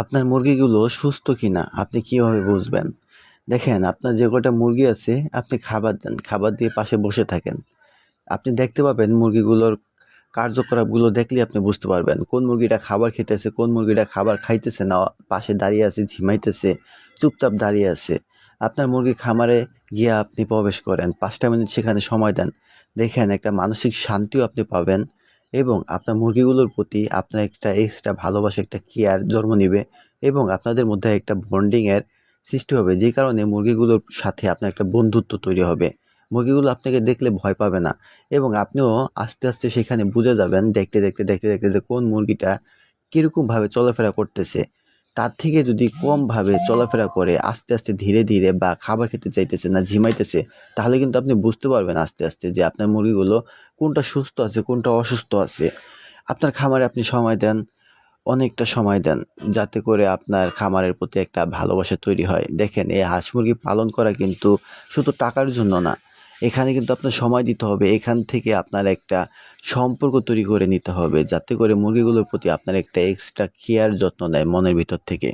আপনার মুরগিগুলো সুস্থ কিনা আপনি কিভাবে বুঝবেন? দেখেন, আপনার যে কয়টা মুরগি আছে আপনি খাবার দেন। খাবার দিয়ে পাশে বসে থাকেন। আপনি দেখতে পাবেন মুরগিগুলোর কার্যকলাপগুলো দেখলেই আপনি বুঝতে পারবেন। কোন মুরগিটা খাবার খেতেছে, কোন মুরগিটা খাবার খাইতেছে না, পাশে দাঁড়িয়ে আছে, ঝিমাইতেছে, চুপচাপ দাঁড়িয়ে আছে। আপনার মুরগির খামারে গিয়ে আপনি প্রবেশ করেন। ৫ টা মিনিট সেখানে সময় দেন। দেখেন একটা মানসিক শান্তিও আপনি পাবেন এবং আপনার মুরগিগুলোর প্রতি আপনার একটা এক্সট্রা ভালোবাসা, একটা কেয়ার জন্ম নিবে এবং আপনাদের মধ্যে একটা বন্ডিংয়ের সৃষ্টি হবে। যে কারণে মুরগিগুলোর সাথে আপনার একটা বন্ধুত্ব তৈরি হবে। মুরগিগুলো আপনাকে দেখলে ভয় পাবে না এবং আপনিও আস্তে, আস্তে সেখানে বুঝে যাবেন দেখতে যে কোন মুরগিটা কিরকমভাবে চলাফেরা করতেছে। তার থেকে যদি কমভাবে চলাফেরা করে আস্তে, আস্তে ধীরে বা খাবার খেতে চাইতেছে না ঝিমাইতেছে, তাহলে কিন্তু আপনি বুঝতে পারবেন আস্তে, আস্তে যে আপনার মুরগিগুলো কোনটা সুস্থ আছে, কোনটা অসুস্থ আছে। আপনার খামারে আপনি সময় দেন, অনেকটা সময় দেন, যাতে করে আপনার খামারের প্রতি একটা ভালোবাসা তৈরি হয়। দেখেন, এই হাঁস মুরগি পালন করা কিন্তু শুধু টাকার জন্য না। এখানে কিন্তু আপনার সময় দিতে হবে। এখান থেকে আপনার একটা সম্পর্ক তৈরি করে নিতে হবে, যাতে করে মুরগিগুলোর প্রতি আপনার একটা এক্সট্রা কেয়ার যত্ন নেয় মনের ভিতর থেকে।